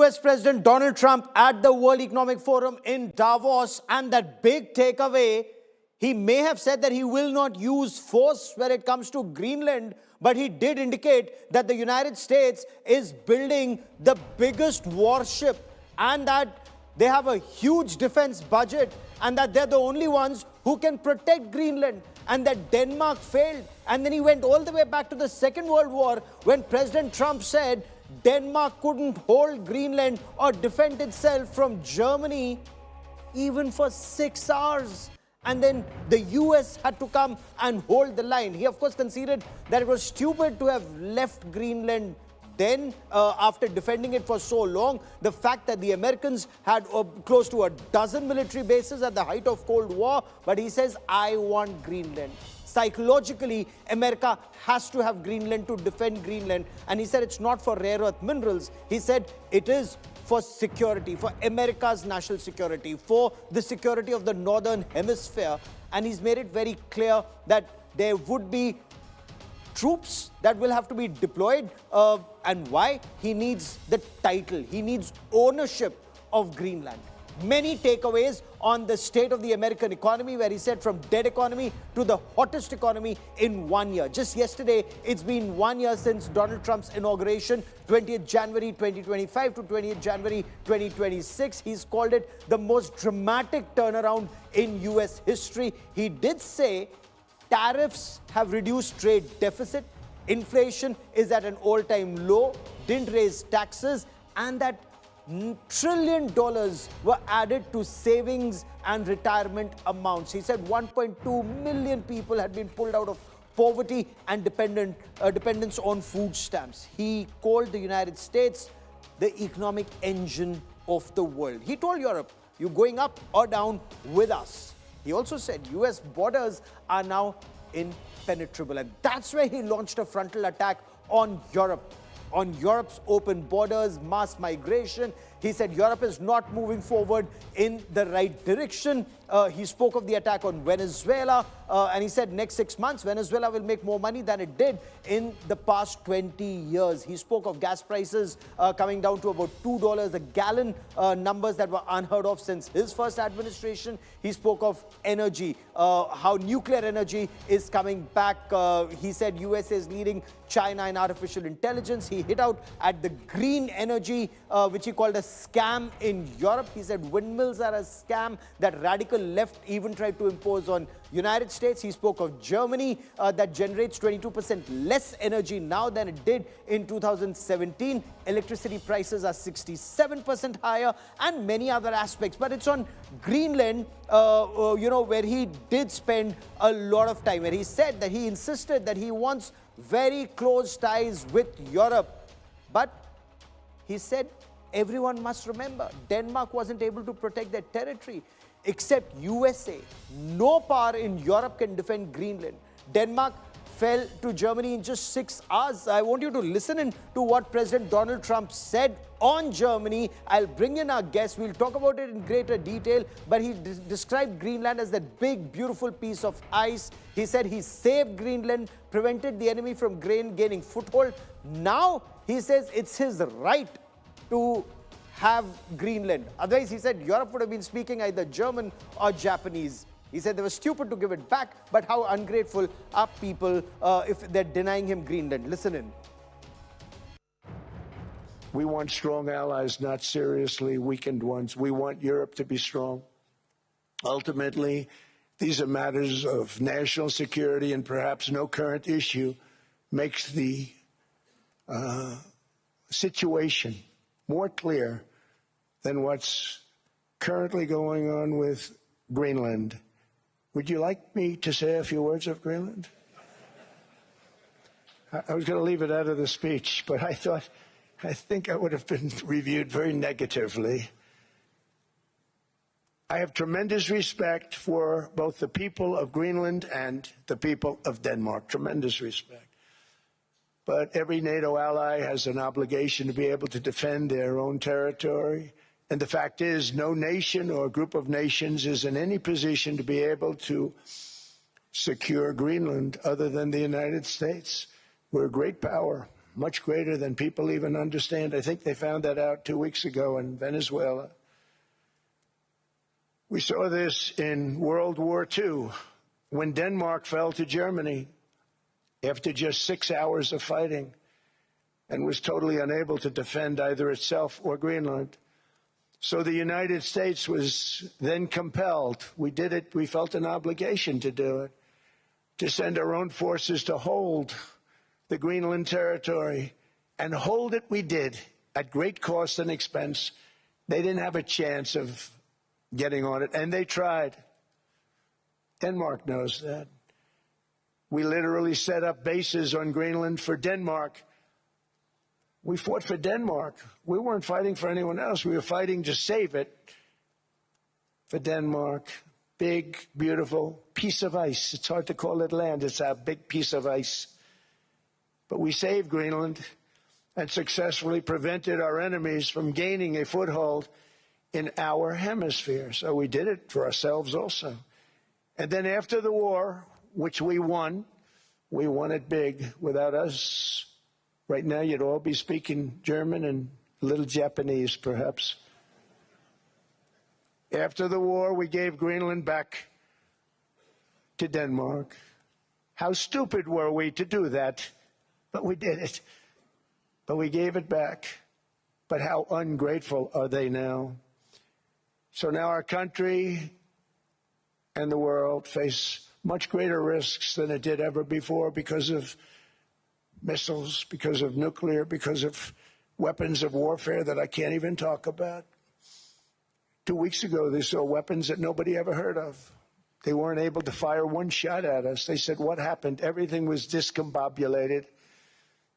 US President Donald Trump at the World Economic Forum in Davos, and that big takeaway, he may have said that he will not use force when it comes to Greenland, but he did indicate that the United States is building the biggest warship and that they have a huge defense budget and that they're the only ones who can protect Greenland, and that Denmark failed. And then he went all the way back to the Second World War when President Trump said Denmark couldn't hold Greenland or defend itself from Germany even for 6 hours. And then the US had to come and hold the line. He, of course, conceded that it was stupid to have left Greenland then after defending it for so long. The fact that the Americans had close to a dozen military bases at the height of Cold War. But he says, I want Greenland. Psychologically, America has to have Greenland to defend Greenland. And he said it's not for rare earth minerals. He said it is for security, for America's national security, for the security of the Northern Hemisphere. And he's made it very clear that there would be troops that will have to be deployed. And why? He needs the title. He needs ownership of Greenland. Many takeaways on the state of the American economy, where he said from dead economy to the hottest economy in 1 year. Just yesterday, it's been 1 year since Donald Trump's inauguration, 20th January 2025 to 20th January 2026. He's called it the most dramatic turnaround in US history. He did say tariffs have reduced trade deficit, inflation is at an all-time low, didn't raise taxes, and that $1 trillion were added to savings and retirement amounts. He said 1.2 million people had been pulled out of poverty and dependence on food stamps. He called the United States the economic engine of the world. He told Europe, you're going up or down with us. He also said US borders are now impenetrable, and that's where he launched a frontal attack on Europe. On Europe's open borders, mass migration. He said Europe is not moving forward in the right direction. He spoke of the attack on Venezuela, and he said next 6 months, Venezuela will make more money than it did in the past 20 years. He spoke of gas prices coming down to about $2 a gallon, numbers that were unheard of since his first administration. He spoke of energy, how nuclear energy is coming back. He said USA is leading China in artificial intelligence. He hit out at the green energy, which he called a scam in Europe. He said windmills are a scam that radical left even tried to impose on United States. He spoke of Germany that generates 22% less energy now than it did in 2017. Electricity prices are 67% higher, and many other aspects. But it's on Greenland, where he did spend a lot of time, where he said that he insisted that he wants very close ties with Europe. But he said everyone must remember, Denmark wasn't able to protect their territory except USA. No power in Europe can defend Greenland. Denmark fell to Germany in just 6 hours. I want you to listen in to what President Donald Trump said on Germany. I'll bring in our guests. We'll talk about it in greater detail. But he described Greenland as that big, beautiful piece of ice. He said he saved Greenland, prevented the enemy from gaining foothold. Now, he says it's his right to have Greenland. Otherwise, he said Europe would have been speaking either German or Japanese. He said they were stupid to give it back, but how ungrateful are people if they're denying him Greenland? Listen in. We want strong allies, not seriously weakened ones. We want Europe to be strong. Ultimately, these are matters of national security, and perhaps no current issue makes the situation more clear than what's currently going on with Greenland. Would you like me to say a few words of Greenland? I was going to leave it out of the speech, but I think I would have been reviewed very negatively. I have tremendous respect for both the people of Greenland and the people of Denmark, tremendous respect. But every NATO ally has an obligation to be able to defend their own territory. And the fact is, no nation or group of nations is in any position to be able to secure Greenland other than the United States. We're a great power. much greater than people even understand. I think they found that out 2 weeks ago in Venezuela. We saw this in World War II when Denmark fell to Germany after just 6 hours of fighting and was totally unable to defend either itself or Greenland. So the United States was then compelled, we did it, we felt an obligation to do it, to send our own forces to hold the Greenland territory. And hold it we did, at great cost and expense. They didn't have a chance of getting on it, and they tried. Denmark knows that. We literally set up bases on Greenland for Denmark. We fought for Denmark. We weren't fighting for anyone else. We were fighting to save it for Denmark. Big, beautiful piece of ice. It's hard to call it land. It's a big piece of ice. But we saved Greenland and successfully prevented our enemies from gaining a foothold in our hemisphere. So we did it for ourselves also. And then after the war, which we won it big. Without us, right now you'd all be speaking German and a little Japanese, perhaps. After the war, we gave Greenland back to Denmark. How stupid were we to do that? But we did it. But we gave it back. But how ungrateful are they now? So now our country and the world face much greater risks than it did ever before because of missiles, because of nuclear, because of weapons of warfare that I can't even talk about. 2 weeks ago, they saw weapons that nobody ever heard of. They weren't able to fire one shot at us. They said, what happened? Everything was discombobulated.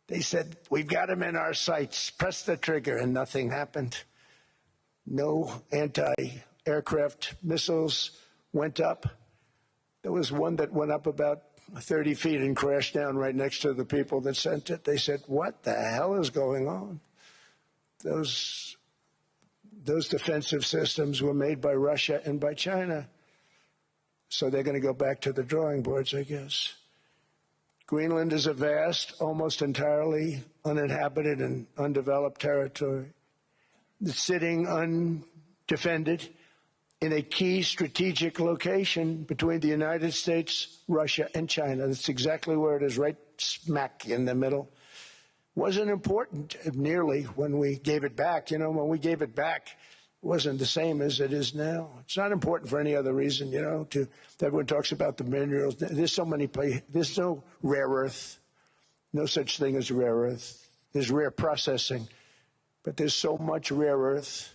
They said, we've got them in our sights. Press the trigger, and nothing happened. No anti-aircraft missiles went up. There was one that went up about 30 feet and crashed down right next to the people that sent it. They said, what the hell is going on? Those defensive systems were made by Russia and by China. So they're going to go back to the drawing boards, I guess. Greenland is a vast, almost entirely uninhabited and undeveloped territory. It's sitting undefended in a key strategic location between the United States, Russia, and China. That's exactly where it is, right smack in the middle. Wasn't important nearly when we gave it back. You know, when we gave it back, it wasn't the same as it is now. It's not important for any other reason, you know, everyone talks about the minerals. There's so many places. There's no rare earth, no such thing as rare earth. There's rare processing, but there's so much rare earth